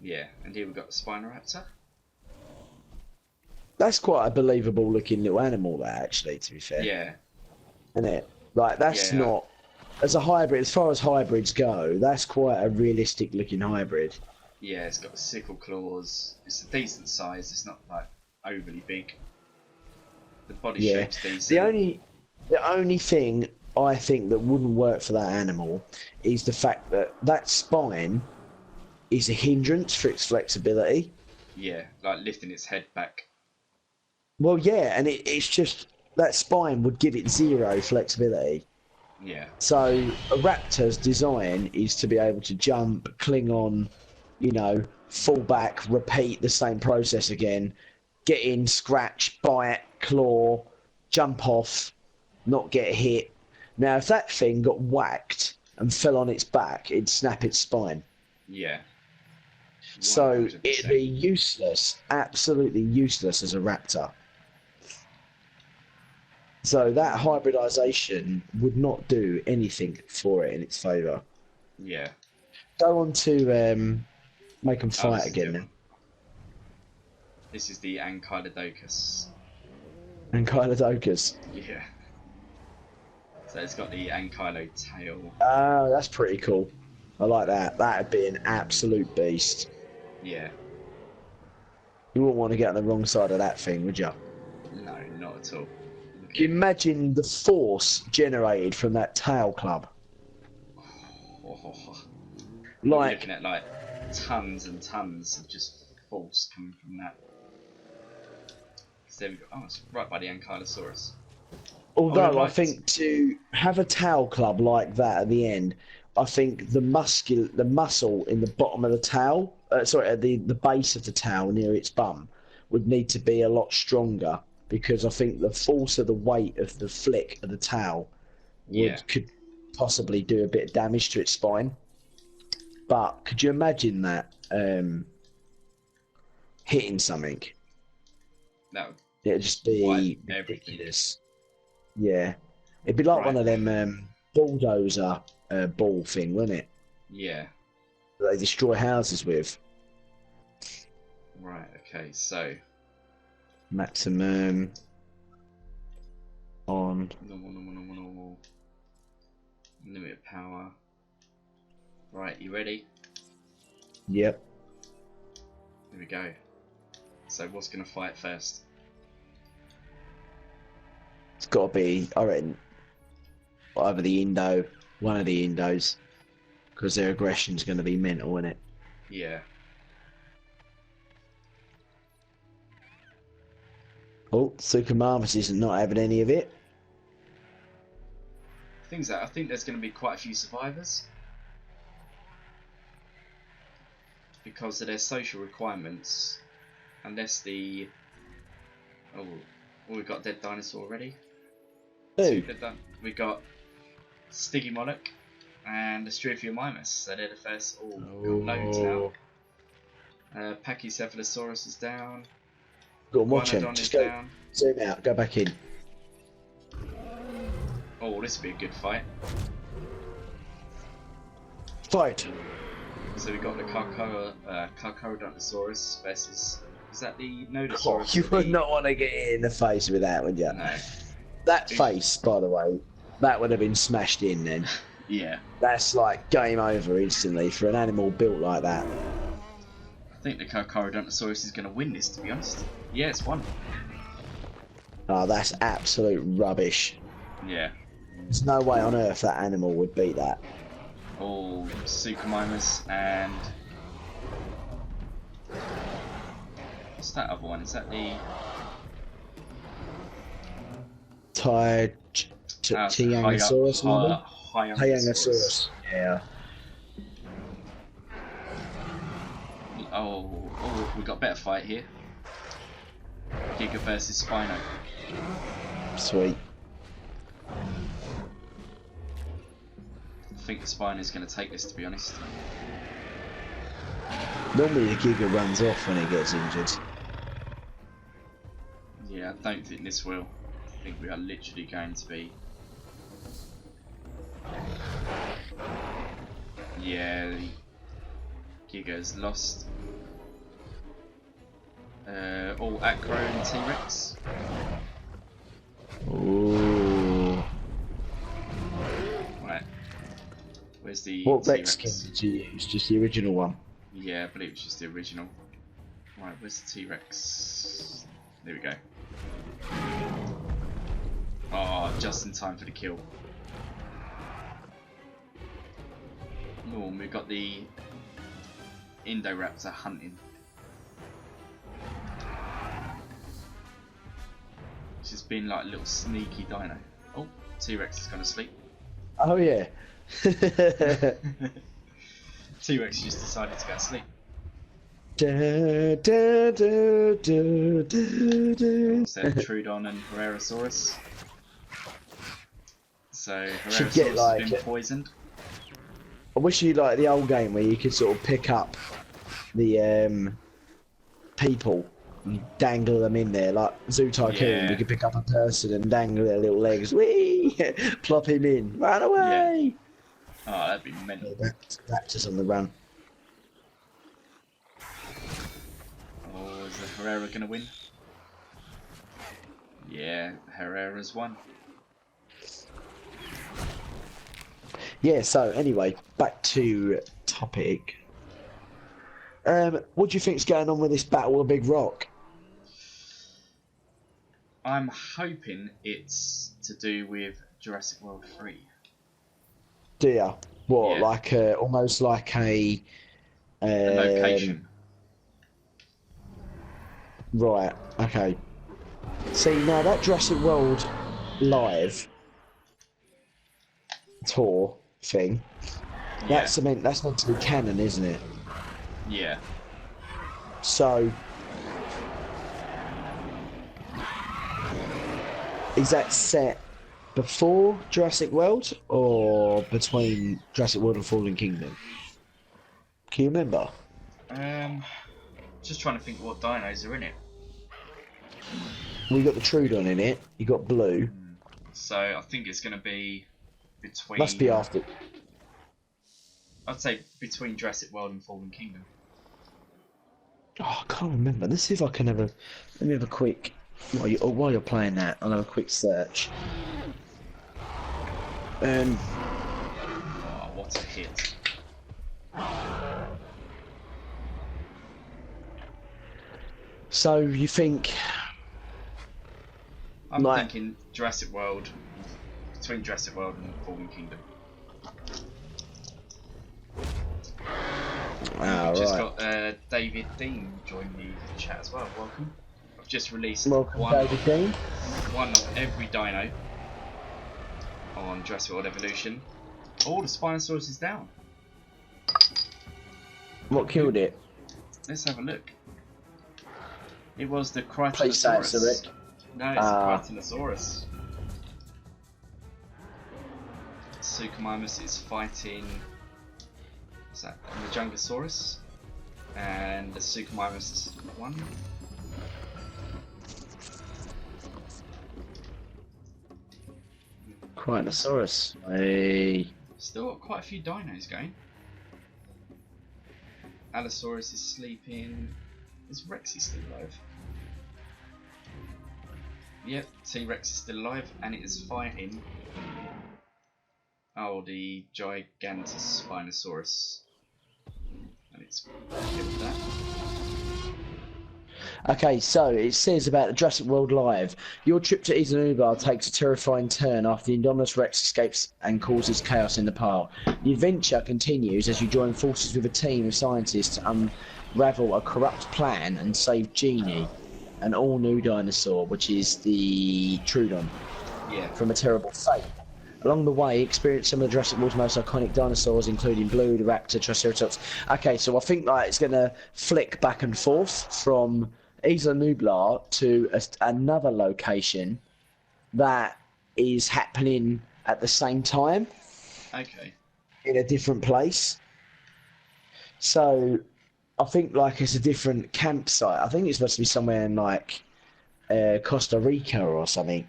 Yeah, and here we've got the Spinoraptor. That's quite a believable looking little animal, that actually. To be fair. Yeah. Isn't it? Like that's not as a hybrid, as far as hybrids go, that's quite a realistic looking hybrid. Yeah, it's got the sickle claws. It's a decent size. It's not like overly big. The body Yeah. shape's decent. The only thing I think that wouldn't work for that animal is the fact that that spine is a hindrance for its flexibility. Yeah, like lifting its head back. Well, yeah, and it's just that spine would give it zero flexibility. Yeah. So a raptor's design is to be able to jump, cling on, fall back, repeat the same process again, get in, scratch, bite, claw, jump off, not get hit. Now, if that thing got whacked and fell on its back, it'd snap its spine. Yeah. So 100%. it'd be useless, absolutely useless as a raptor. So that hybridization would not do anything for it in its favour. Yeah. Go on to make them Oh, fight this is again the- then. This is the Ankylodocus. And Kylodokas. Yeah. So it's got the ankylo tail. Oh, that's pretty cool. I like that. That'd be an absolute beast. Yeah. You wouldn't want to get on the wrong side of that thing, would you? No, not at all. Look Can you imagine the force generated from that tail club? oh, Like, looking at like tons and tons of just force coming from that. So there we go. Oh, it's right by the Ankylosaurus. although Oh, I right. think to have a tail club like that at the end, I think the muscle in the bottom of the tail, at the base of the tail near its bum, would need to be a lot stronger because I think the force of the weight of the flick of the tail could possibly do a bit of damage to its spine. But could you imagine that hitting something? That would It'd just be wipe everything. ridiculous. Yeah, it'd be like one of them bulldozer ball thing, wouldn't it? Yeah. That they destroy houses with. Right. Okay. So Maximum on. normal. Limited power. Right. You ready? Yep. Here we go. So what's gonna fight first? It's got to be, I reckon, either one of the Indos, because their aggression's going to be mental, isn't it? Yeah. Oh, Super Marvis isn't not having any of it. Things that I think there's going to be quite a few survivors because of their social requirements. Unless the we've got dead dinosaur already. Who? We got Stygimoloch and Astriphiomymus. So they're the first. Oh, we've got loads now. Pachycephalosaurus is down. Go and watch him. Guanodon Just is go. down. Zoom out. Go back in. Oh, this would be a good fight. Fight. So we got the Carcharodontosaurus versus. Is that the Oh, Nodosaurus? you would not want to get in the face with that, would you? No. That face, by the way, that would have been smashed in then. Yeah. That's like game over instantly for an animal built like that. I think the Carcharodontosaurus is going to win this, to be honest. Yeah, it's won. Oh, that's absolute rubbish. Yeah. There's no way on earth that animal would beat that. All Suchomimus and... What's that other one? Is that the... Tyrannosaurus, maybe? Hyangosaurus. Yeah. Oh, we got a better fight here. Giga versus Spino. Sweet. I think the Spino's going to take this, to be honest. Normally the Giga runs off when he gets injured. Yeah, I don't think this will. I think we are literally going to be... Yeah, Giga's lost. All Acro and T-Rex. Ooh. Right, Where's the What Rex T-Rex? skin did you use? Just the original one? Yeah, I believe it's just the original. Right, where's the T-Rex? There we go. Oh, just in time for the kill. Oh, and we've got the Indoraptor hunting. She's been like a little sneaky dino. Oh, T-Rex is going to sleep. Oh yeah. T-Rex just decided to go to sleep. Said Trudon and Herrerasaurus. So Should Herrerasaurus get like has been poisoned. I wish you like the old game where you could sort of pick up the people and dangle them in there, like Zoo Tycoon. Yeah. You could pick up a person and dangle their little legs, whee, plop him in, run away. Yeah. Oh, that'd be mental. Raptors on the run. Oh, is the Herrera gonna win? Yeah, Herrera's won. Yeah. So anyway, back to topic. What do you think's going on with this Battle of Big Rock? I'm hoping it's to do with Jurassic World 3. Do ya? What, Yeah. like almost like a Location. Right. Okay. See, now that Jurassic World live tour thing, Yeah. that's meant to be canon, isn't it? Yeah. So, is that set before Jurassic World or between Jurassic World and Fallen Kingdom? Can you remember? Just trying to think what dinos are in it. We got the Trudon in it. You got Blue. So I think it's going to be between. Must be after. I'd say between Jurassic World and Fallen Kingdom. Oh, I can't remember. Let's see if I can have a. Let me have a quick. While you're playing that, I'll have a quick search. Oh, what a hit! So you think? I'm Like- thinking Jurassic World, between Jurassic World and Fallen Kingdom. Ah, We've just right. got David Dean join the chat as well. Welcome. I've just released Welcome, David Dean. one of every dino on Jurassic World Evolution. Oh, the Spinosaurus is down. What killed it? Let's have a look. It was the Please say it's the Crichtosaurus. Rick. No, it's the Crichtosaurus. Suchomimus is fighting. What's that? The Jungosaurus. And the Suchomimus won. Crichtosaurus. Hey. Still got quite a few dinos going. Allosaurus is sleeping. Is Rexy still alive? Yep, T-Rex is still alive and it is fighting. Oh, the Gigantus Spinosaurus. And it's killed that. Okay, so it says about the Jurassic World Live. Your trip to Izanubar takes a terrifying turn after the Indominus Rex escapes and causes chaos in the park. The adventure continues as you join forces with a team of scientists to unravel a corrupt plan and save Genie, an all-new dinosaur, which is the Trudon, from a terrible fate. Along the way, experience some of the Jurassic World's most iconic dinosaurs, including Blue, the Raptor, Triceratops. Okay, so I think like it's going to flick back and forth from Isla Nublar to another location that is happening at the same time. Okay. In a different place. So I think like it's a different campsite. I think it's supposed to be somewhere in like Costa Rica or something.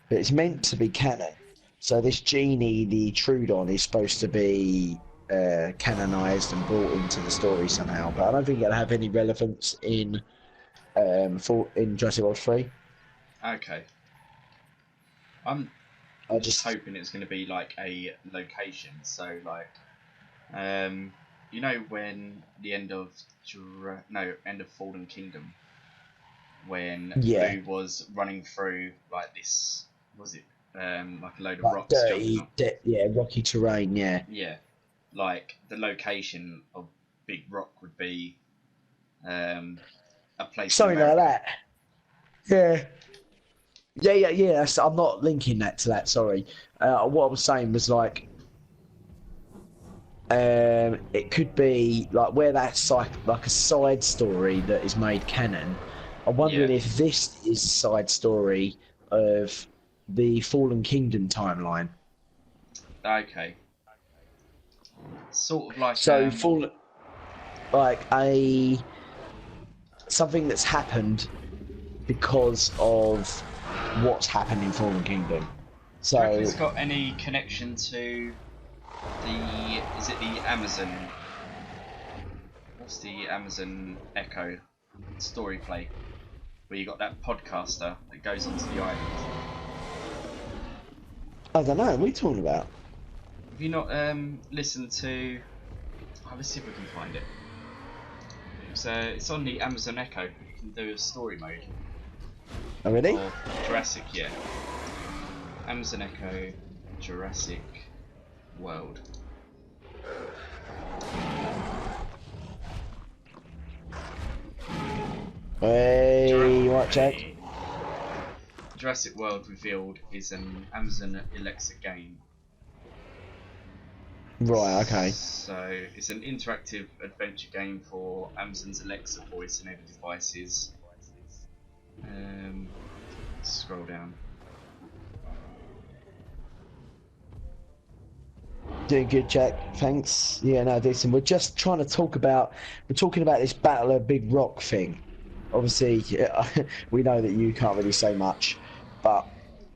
But it's meant to be canon. So this Genie, the Trudon, is supposed to be canonized and brought into the story somehow. But I don't think it'll have any relevance in Jurassic World 3. Okay. I'm just hoping it's going to be like a location. So like, you know, when the end of end of Fallen Kingdom, when Fu was running through like this, was it like a load of like rocks jumping up? rocky terrain, yeah. Yeah, like the location of Big Rock would be a place Something in America. like that. Yeah. I'm not linking that to that. Sorry. What I was saying was like, it could be like where that's like a side story that is made canon. I'm wondering if this is a side story of the Fallen Kingdom timeline. Okay. Sort of like so like something that's happened because of what's happened in Fallen Kingdom. So do you reckon it's got any connection to is it the Amazon? What's the Amazon Echo story play? Where you got that podcaster that goes onto the island. I don't know. What are you talking about? Have you not listened to? Oh, let's see if we can find it. It's on the Amazon Echo. You can do a story mode. Oh, really? Or Jurassic, yeah. Amazon Echo, Jurassic World. Hey, what, Jack? Jurassic World Revealed is an Amazon Alexa game. Right, okay. So it's an interactive adventure game for Amazon's Alexa voice-enabled devices. Scroll down. Doing good, Jack. Thanks. Yeah, no, decent. We're just trying to talking about this Battle of Big Rock thing. Obviously, we know that you can't really say much, but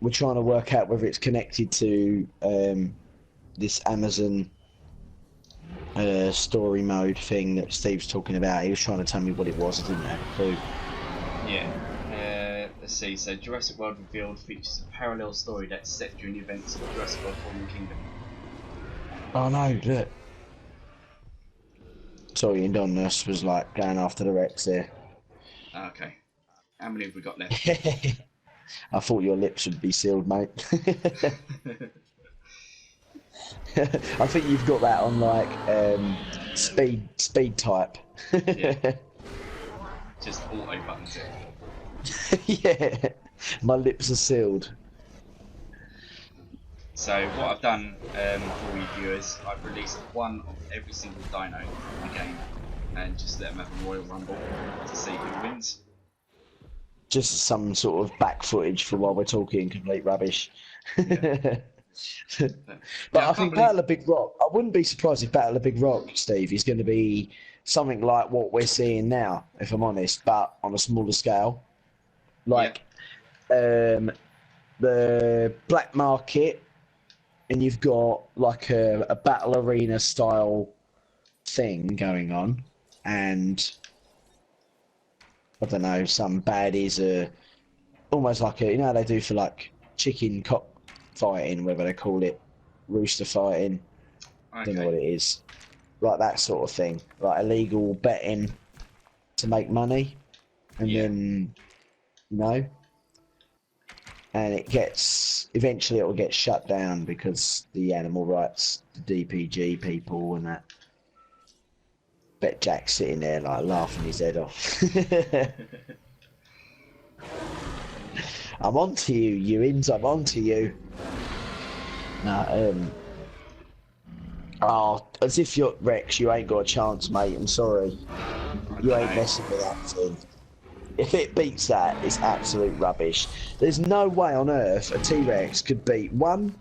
we're trying to work out whether it's connected to this Amazon story mode thing that Steve's talking about. He was trying to tell me what it was. I didn't have a clue. Yeah. Let's see. So Jurassic World Revealed features a parallel story that's set during the events of Jurassic World Fallen Kingdom. Oh no, look. Sorry, Indonus was like going after the Rex there. Okay. How many have we got left? I thought your lips would be sealed, mate. I think you've got that on like speed type. Yeah. Just auto buttons it. Yeah. My lips are sealed. So what I've done for you viewers, I've released one of every single dino in the game and just let them have a Royal Rumble to see who wins. Just some sort of back footage for while we're talking complete rubbish. Yeah. But I think Battle of Big Rock, I wouldn't be surprised if Battle of Big Rock, Steve, is going to be something like what we're seeing now, if I'm honest, but on a smaller scale. Like the black market, and you've got like a battle arena style thing going on, and I don't know, some baddies are almost like you know how they do for like chicken cock fighting, whether they call it rooster fighting. I don't know what it is. Like that sort of thing. Like illegal betting to make money. And then, you know, and eventually it will get shut down because the animal rights, the DPG people and that. Bet Jack's sitting there like laughing his head off. I'm onto you, Ewins, I'm onto you. No, oh, as if you're Rex, you ain't got a chance, mate. I'm sorry. You ain't messing with that thing. If it beats that, it's absolute rubbish. There's no way on earth a T-Rex could beat one.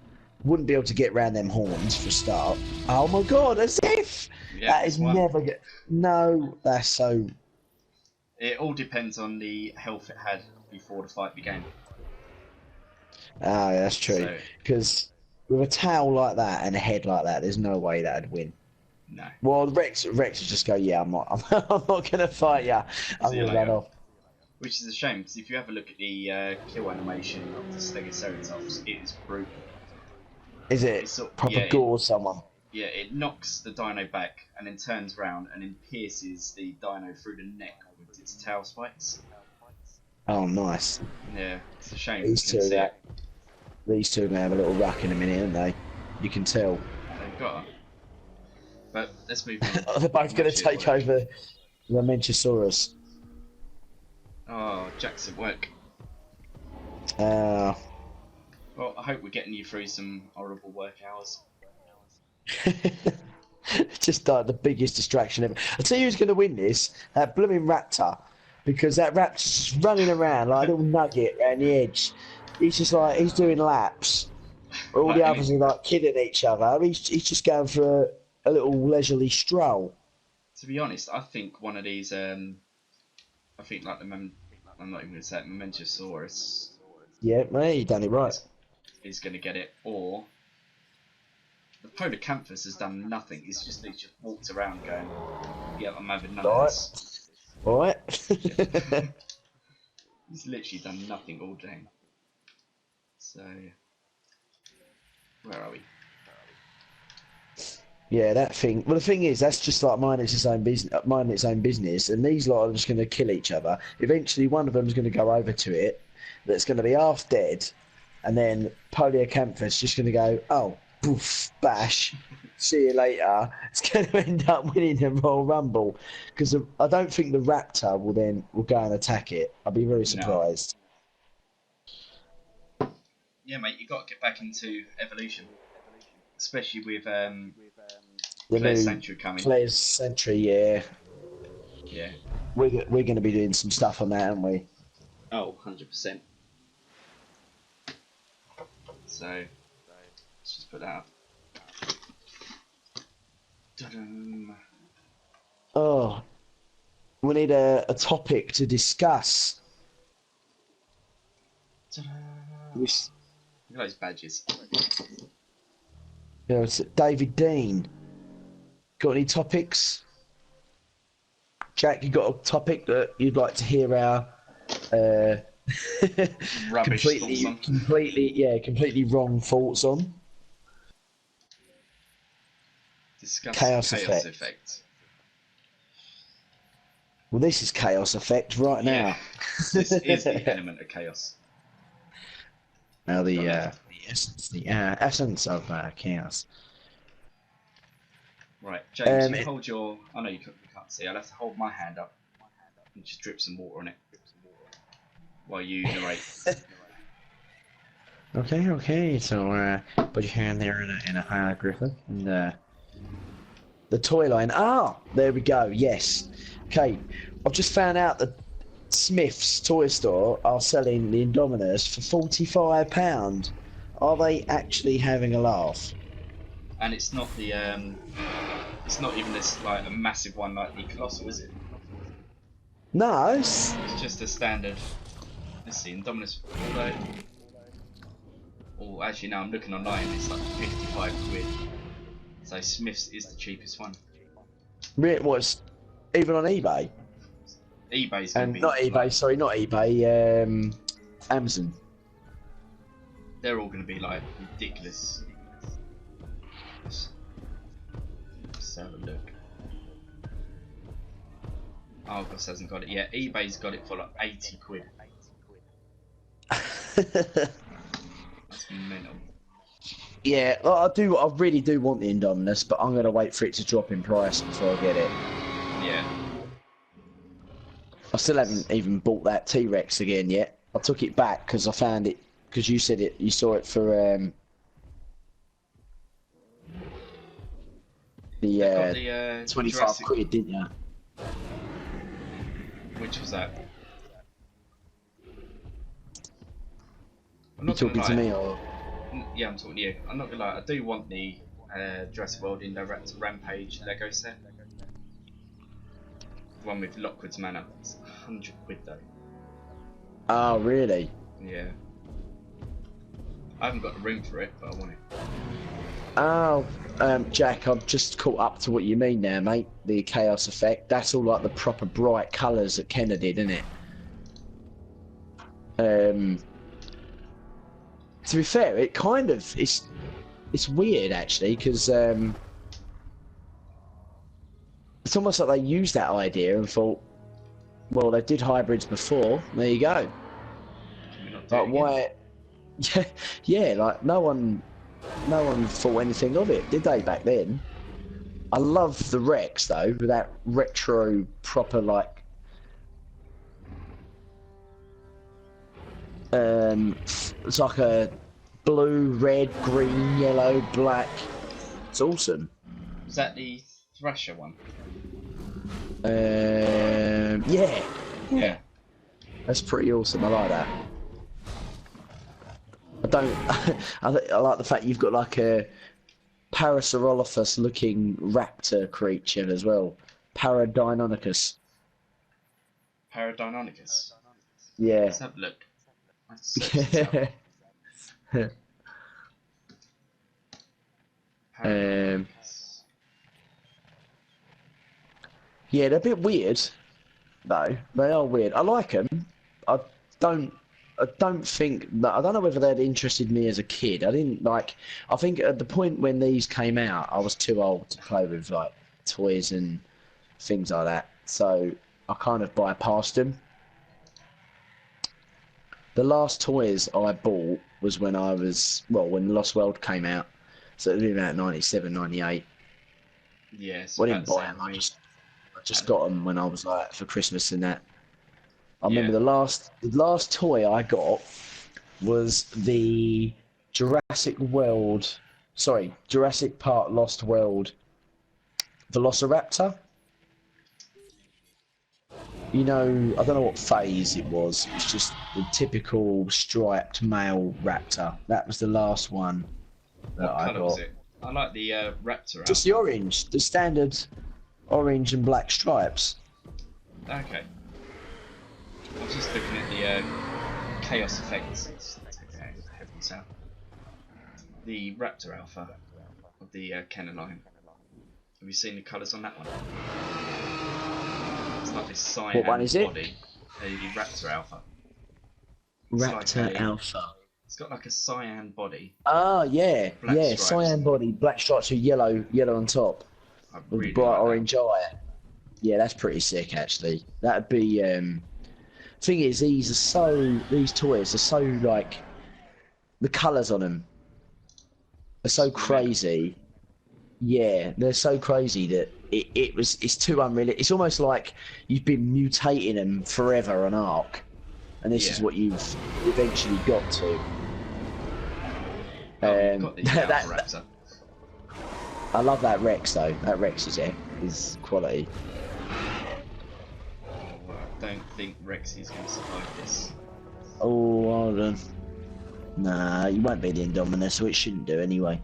Wouldn't be able to get round them horns for a start. Oh my god, as if that is never get. No, that's so. It all depends on the health it had before the fight began. Ah, that's true. Because with a tail like that and a head like that, there's no way that'd win. No. Well, Rex would just go, yeah, I'm not gonna fight you. I'm gonna run off. Which is a shame, because if you have a look at the kill animation of the Stegoceratops, it is brutal. Is It's it sort, proper yeah, gore someone? it knocks the dino back and then turns round and then pierces the dino through the neck with its tail spikes. Oh, nice. Yeah, it's a shame you These couldn't two, see it. these two are gonna have a little ruck in a minute, aren't they? You can tell. They've got. But let's move on. They're both I'm gonna actually at take work. over the Menchosaurus. Oh, Jack's at work. Uh, Well, I hope we're getting you through some horrible work hours. just like the biggest distraction ever. I'll tell you who's going to win this. That blooming raptor. Because that raptor's running around like a little nugget around the edge. He's just like, he's doing laps. All Right, the others are like kidding each other. He's just going for a little leisurely stroll. to be honest, I think one of these, I think like I'm not even going to say it, Momentosaurus Yeah, mate, you done it right. is going to get it, or the Podocanthus has done nothing. He's just walked around going, yeah, I'm having none of this. All right. He's literally done nothing all day. So, where are we? Yeah, that thing. Well, the thing is, that's just like minding its own business. Minding its own business, and these lot are just going to kill each other. Eventually, one of them's going to go over to it. That's going to be half dead, and then Poliocanthus just going to go, oh, poof, bash. See you later. It's going to end up winning the Royal Rumble because I don't think the Raptor will go and attack it. I'd be very surprised. No. Yeah, mate, you got to get back into evolution, especially with The Claire's new Sanctuary coming. Claire's Sanctuary, yeah. Yeah. We're going to be doing some stuff on that, aren't we? Oh, 100%. So, let's just put that up. Ta-dum. Oh, we need a topic to discuss. Ta-da. We, Look at those badges. you know, it's David Dean. Got any topics? Jack, you got a topic that you'd like to hear our Rubbish thoughts on. completely wrong thoughts on? Discuss Chaos chaos effect. effect. Well, this is chaos effect right Yeah. now. This is the element of chaos. Now the essence of chaos. Right, James, you it- hold your. I know you can't see. I'll have to hold my hand up and just drip some water on it while you narrate. Okay. So put your hand there in a hieroglyphic and the toy line. Ah, there we go. Yes. Okay, I've just found out that Smith's toy store are selling the Indominus for £45. Are they actually having a laugh? And it's not the it's not even this like a massive one like the Colossal, is it? No. It's Just a standard. Let's see, Indominus Auto. Oh, actually, no, I'm looking online. It's like 55 quid. So Smith's is the cheapest one. what's even on eBay. eBay's gonna And be not eBay. like, Sorry, not eBay. Amazon. they're all gonna be like ridiculous. Let's have a look. Oh, Gus hasn't got it yet. eBay's got it for like 80 quid. That's mental. Yeah, well, I really do want the Indominus, but I'm gonna wait for it to drop in price before I get it. Yeah. I still haven't even bought that T-Rex again yet. I took it back because I found it because you said you saw it for The 25 Jurassic, quid, didn't you? which was that? I'm You not gonna talking to lie. me or? Yeah, I'm talking to you. I'm not gonna lie. I do want the Jurassic World Indoraptor Rampage Lego set. The one with Lockwood's Manor. It's 100 quid though. Oh, really? Yeah. I haven't got the room for it, but I want it. Oh, Jack, I've just caught up to what you mean now, mate. The chaos effect. That's all like the proper bright colours that Kenner did, isn't it? To be fair, it kind of it's it's weird actually because it's almost like they used that idea and thought, well, they did hybrids before. There you go. Can we not do Like it why? Yeah, like no one thought anything of it, did they back then? I love the Rex though, with that retro proper like it's like a blue, red, green, yellow, black. It's awesome. Is that the Thrasher one? Yeah. Yeah. That's pretty awesome. I like that. I don't. I like the fact you've got like a Parasaurolophus looking raptor creature as well. Paradeinonychus. Paradeinonychus. Yeah. Let's have a look. I have to search this out. Paradeinonychus. Yeah, they're a bit weird, though. They are weird. I like them. I don't. I don't think that. I don't know whether they'd interested me as a kid. I didn't like. I think at the point when these came out, I was too old to play with like toys and things like that. So I kind of bypassed them. The last toys I bought was when I was when Lost World came out. So it was about 97, 98. Yeah, it's Well, I about didn't the buy same them. with me. I just got them when I was like for Christmas and that. I Yeah. remember the last toy I got was the Jurassic Park Lost World Velociraptor. You know, I don't know what phase it was. It's just the typical striped male raptor. That was the last one that What I colour got. was it? I like the Raptor Just the orange, the standard orange and black stripes. Okay. I was just looking at the Chaos Effects. Let's take that headphones out. The Raptor Alpha of the Kenner line. Have you seen the colours on that one? It's like this cyan What one is it? body. The Raptor Alpha. Raptor Alpha. It's got like a cyan body. Oh yeah, Black yeah, stripes. cyan body, black stripes with yellow on top, I with really bright like orange eye. Yeah, that's pretty sick actually. That'd be. Thing is, these toys are so like, the colours on them are so crazy. Yeah, they're so crazy that it's too unrealistic. It's almost like you've been mutating them forever on Ark, and this is what you've eventually got to. You've got the Alpha Raptor. I love that Rex though. That Rex is quality. I don't think Rex is going to survive this. Oh, hold on. Nah, you won't be the Indominus, so it shouldn't do anyway.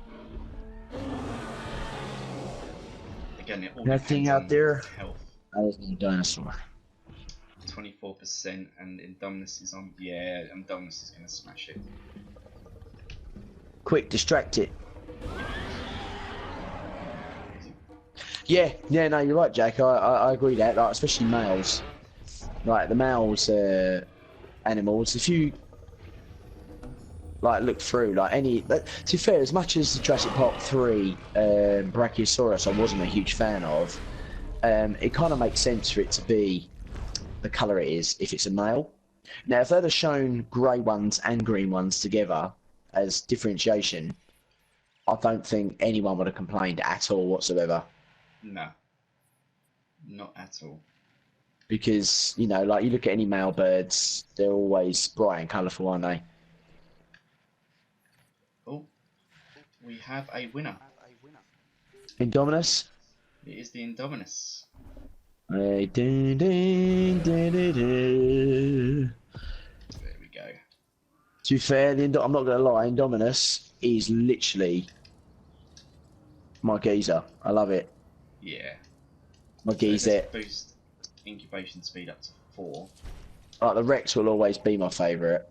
Again, it all Nothing depends out on there. health. That is no dinosaur. 24% and Indominus is on. Yeah, Indominus is going to smash it. Quick, distract it. Yeah, no, you're right, Jack. I agree that, like, especially males. Like the males animals, if you like look through like any, to be fair, as much as the Jurassic Park 3 Brachiosaurus I wasn't a huge fan of, it kind of makes sense for it to be the colour it is if it's a male. Now if they'd have shown grey ones and green ones together as differentiation, I don't think anyone would have complained at all whatsoever. No, not at all. Because, you know, like you look at any male birds, they're always bright and colourful, aren't they? Oh, we have a winner. Indominus? It is the Indominus. Hey, ding, ding, ding, ding, ding. There we go. To be fair, I'm not going to lie, Indominus is literally my geezer. I love it. Yeah. My geezer. So boost incubation speed up to 4. Like, the Rex will always be my favourite.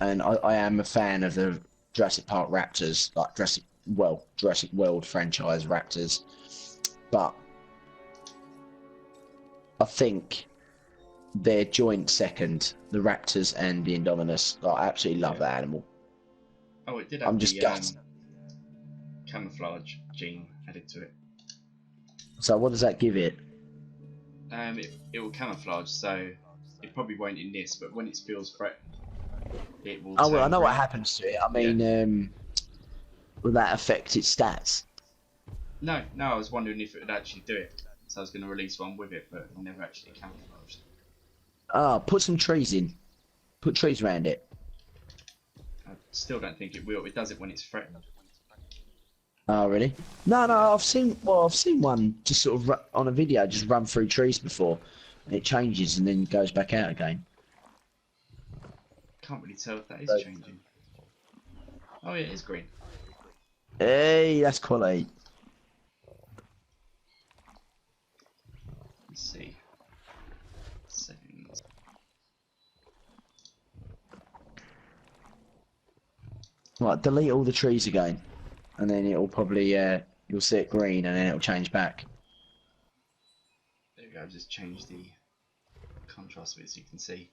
And I am a fan of the Jurassic Park Raptors, like Jurassic World franchise Raptors. But I think they're joint second, the Raptors and the Indominus. Like, I absolutely love that animal. Oh, it did have I'm just gutted. camouflage gene added to it. So what does that give it? It will camouflage, so it probably won't in this, but when it feels threatened, it will. Oh well, I turn know what green. happens to it. I mean, will that affect its stats? No, I was wondering if it would actually do it. So I was going to release one with it, but it never actually camouflaged. Oh, put some trees in. Put trees around it. I still don't think it will. It does it when it's threatened. Oh really? No, I've seen one just sort of on a video just run through trees before, and it changes and then goes back out again. Can't really tell if that is So, changing. Oh yeah, it is green. hey, that's quality. Let's see. Settings. Right, delete all the trees again, and then it'll probably you'll see it green, and then it'll change back. There we go. I've just changed the contrast of it so you can see.